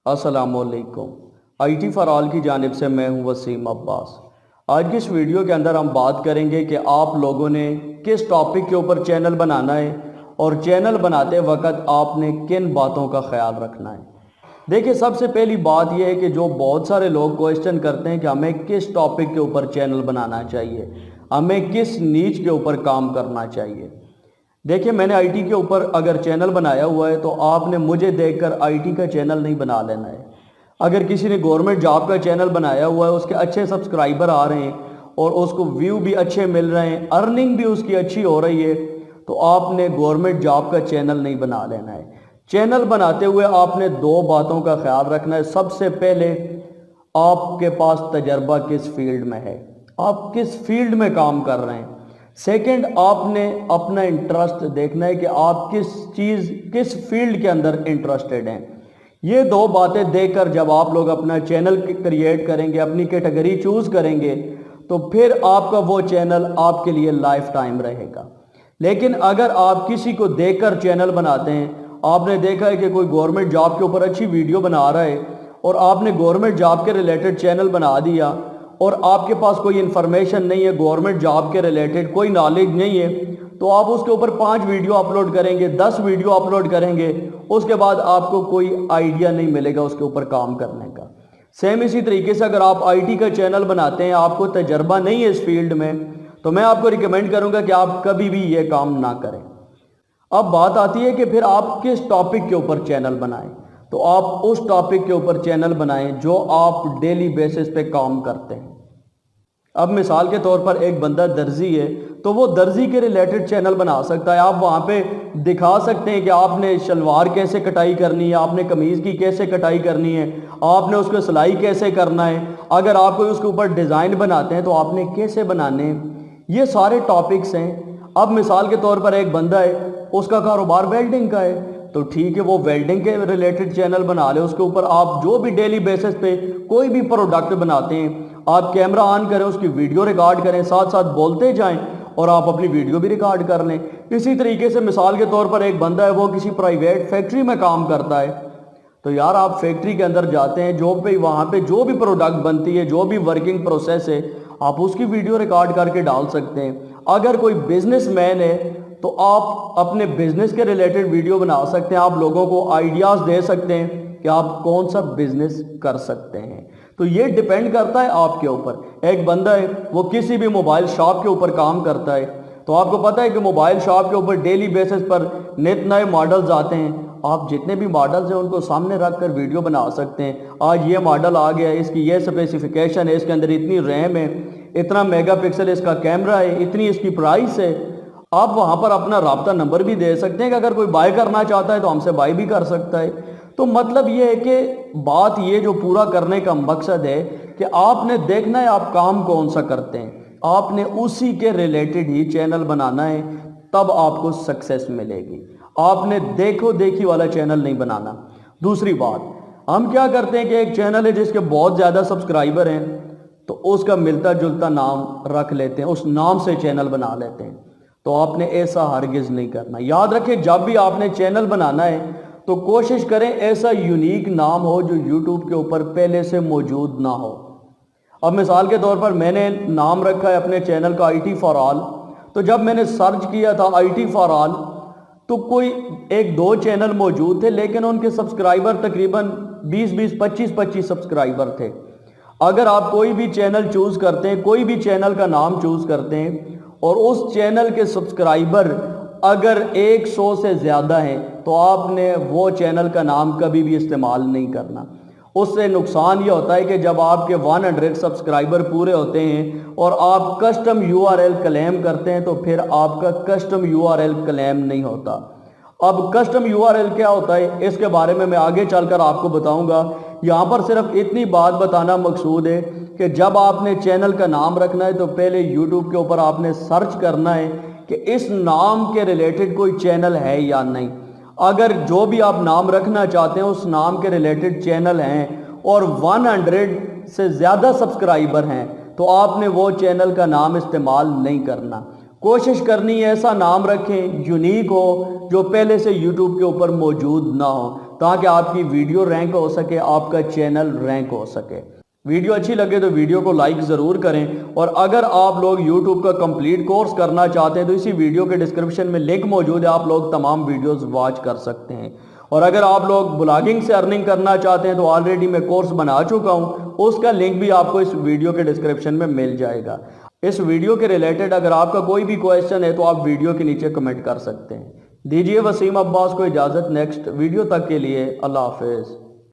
अस्सलामुअलैकुम। IT for all की जानिब से मैं हूं वसीम अब्बास। आज की इस वीडियो के अंदर हम बात करेंगे कि आप लोगों ने किस टॉपिक के ऊपर चैनल बनाना है और चैनल बनाते वक्त आपने किन बातों का ख्याल रखना है। देखिए, सबसे पहली बात यह है कि जो बहुत सारे लोग क्वेश्चन करते हैं कि हमें किस टॉपिक के ऊपर चैनल बनाना चाहिए, हमें किस नीच के ऊपर काम करना चाहिए। देखिए, मैंने IT के ऊपर अगर चैनल बनाया हुआ है तो आपने मुझे देखकर IT का चैनल नहीं बना लेना है। अगर किसी ने गवर्नमेंट जॉब का चैनल बनाया हुआ है, उसके अच्छे सब्सक्राइबर आ रहे हैं और उसको व्यू भी अच्छे मिल रहे हैं, अर्निंग भी उसकी अच्छी हो रही है, तो आपने गवर्नमेंट जॉब का चैनल नहीं बना लेना है। चैनल बनाते हुए आपने दो बातों का ख्याल रखना है। सबसे पहले, आपके पास तजर्बा किस फील्ड में है, आप किस फील्ड में काम कर रहे हैं। सेकंड, आपने अपना इंटरेस्ट देखना है कि आप किस फील्ड के अंदर इंटरेस्टेड हैं। ये दो बातें देखकर जब आप लोग अपना चैनल क्रिएट करेंगे, अपनी कैटेगरी चूज़ करेंगे, तो फिर आपका वो चैनल आपके लिए लाइफ टाइम रहेगा। लेकिन अगर आप किसी को देखकर चैनल बनाते हैं, आपने देखा है कि कोई गवर्नमेंट जॉब के ऊपर अच्छी वीडियो बना रहा है और आपने गवर्नमेंट जॉब के रिलेटेड चैनल बना दिया और आपके पास कोई इन्फॉर्मेशन नहीं है, गवर्नमेंट जॉब के रिलेटेड कोई नॉलेज नहीं है, तो आप उसके ऊपर 5 वीडियो अपलोड करेंगे, 10 वीडियो अपलोड करेंगे, उसके बाद आपको कोई आइडिया नहीं मिलेगा उसके ऊपर काम करने का। सेम इसी तरीके से अगर आप IT का चैनल बनाते हैं, आपको तजर्बा नहीं है इस फील्ड में, तो मैं आपको रिकमेंड करूंगा कि आप कभी भी ये काम ना करें। अब बात आती है कि फिर आप किस टॉपिक के ऊपर चैनल बनाएं। तो आप उस टॉपिक के ऊपर चैनल बनाएं जो आप डेली बेसिस पे काम करते हैं। अब मिसाल के तौर पर एक बंदा दर्जी है, तो वो दर्जी के रिलेटेड चैनल बना सकता है। आप वहाँ पे दिखा सकते हैं कि आपने शलवार कैसे कटाई करनी है, आपने कमीज़ की कैसे कटाई करनी है, आपने उसको सिलाई कैसे करना है, अगर आप कोई उसके ऊपर डिज़ाइन बनाते हैं तो आपने कैसे बनाने हैं। ये सारे टॉपिक्स हैं। अब मिसाल के तौर पर एक बंदा है, उसका कारोबार वेल्डिंग का है, तो ठीक है, वो वेल्डिंग के रिलेटेड चैनल बना ले। उसके ऊपर आप जो भी डेली बेसिस पे कोई भी प्रोडक्ट बनाते हैं, आप कैमरा ऑन करें, उसकी वीडियो रिकॉर्ड करें, साथ साथ बोलते जाएं और आप अपनी वीडियो भी रिकॉर्ड कर लें। इसी तरीके से मिसाल के तौर पर एक बंदा है, वो किसी प्राइवेट फैक्ट्री में काम करता है, तो यार आप फैक्ट्री के अंदर जाते हैं, जो पे वहाँ पे जो भी प्रोडक्ट बनती है, जो भी वर्किंग प्रोसेस है, आप उसकी वीडियो रिकॉर्ड करके डाल सकते हैं। अगर कोई बिजनेसमैन है तो आप अपने बिजनेस के रिलेटेड वीडियो बना सकते हैं। आप लोगों को आइडियाज़ दे सकते हैं कि आप कौन सा बिजनेस कर सकते हैं। तो ये डिपेंड करता है आपके ऊपर। एक बंदा है, वो किसी भी मोबाइल शॉप के ऊपर काम करता है, तो आपको पता है कि मोबाइल शॉप के ऊपर डेली बेसिस पर नित नए मॉडल्स आते हैं। आप जितने भी मॉडल्स हैं उनको सामने रख कर वीडियो बना सकते हैं। आज ये मॉडल आ गया है, इसकी ये स्पेसिफिकेशन है, इसके अंदर इतनी रैम है, इतना मेगापिक्सल इसका कैमरा है, इतनी इसकी प्राइस है। आप वहाँ पर अपना राब्ता नंबर भी दे सकते हैं कि अगर कोई बाय करना चाहता है तो हमसे बाय भी कर सकता है। तो मतलब ये है कि बात ये जो पूरा करने का मकसद है कि आपने देखना है आप काम कौन सा करते हैं, आपने उसी के रिलेटेड ही चैनल बनाना है, तब आपको सक्सेस मिलेगी। आपने देखो देखी वाला चैनल नहीं बनाना। दूसरी बात, हम क्या करते हैं कि एक चैनल है जिसके बहुत ज़्यादा सब्सक्राइबर हैं, तो उसका मिलता जुलता नाम रख लेते हैं, उस नाम से चैनल बना लेते हैं। तो आपने ऐसा हरगिज़ नहीं करना। याद रखें, जब भी आपने चैनल बनाना है तो कोशिश करें ऐसा यूनिक नाम हो जो यूट्यूब के ऊपर पहले से मौजूद ना हो। अब मिसाल के तौर पर मैंने नाम रखा है अपने चैनल का IT फॉर ऑल, तो जब मैंने सर्च किया था IT फॉर ऑल, तो कोई 1-2 चैनल मौजूद थे, लेकिन उनके सब्सक्राइबर तकरीबन 20-20, 25-25 सब्सक्राइबर थे। अगर आप कोई भी चैनल चूज़ करते हैं, कोई भी चैनल का नाम चूज़ करते हैं और उस चैनल के सब्सक्राइबर अगर 100 से ज़्यादा हैं, तो आपने वो चैनल का नाम कभी भी इस्तेमाल नहीं करना। उससे नुकसान ये होता है कि जब आपके 100 सब्सक्राइबर पूरे होते हैं और आप कस्टम URL क्लेम करते हैं, तो फिर आपका कस्टम URL क्लेम नहीं होता। अब कस्टम URL क्या होता है, इसके बारे में मैं आगे चलकर आपको बताऊंगा। यहाँ पर सिर्फ इतनी बात बताना मकसूद है कि जब आपने चैनल का नाम रखना है तो पहले YouTube के ऊपर आपने सर्च करना है कि इस नाम के रिलेटेड कोई चैनल है या नहीं। अगर जो भी आप नाम रखना चाहते हैं उस नाम के रिलेटेड चैनल हैं और 100 से ज़्यादा सब्सक्राइबर हैं, तो आपने वो चैनल का नाम इस्तेमाल नहीं करना। کوشش کرنی ہے ایسا نام رکھیں یونیک ہو جو پہلے سے یوٹیوب کے اوپر موجود نہ ہو، تاکہ آپ کی ویڈیو رینک ہو سکے، آپ کا چینل رینک ہو سکے۔ ویڈیو اچھی لگے تو ویڈیو کو لائک ضرور کریں، اور اگر آپ لوگ یوٹیوب کا کمپلیٹ کورس کرنا چاہتے ہیں تو اسی ویڈیو کے ڈسکرپشن میں لنک موجود ہے، آپ لوگ تمام ویڈیوز واچ کر سکتے ہیں۔ اور اگر آپ لوگ بلاگنگ سے ارننگ کرنا چاہتے ہیں تو آلریڈی میں کورس بنا چکا ہوں، اس کا لنک بھی آپ کو اس ویڈیو کے ڈسکرپشن میں مل جائے گا۔ اس ویڈیو کے ریلیٹڈ اگر آپ کا کوئی بھی کویسچن ہے تو آپ ویڈیو کے نیچے کمنٹ کر سکتے ہیں۔ دیجیے وسیم عباس کو اجازت، نیکسٹ ویڈیو تک کے لیے اللہ حافظ۔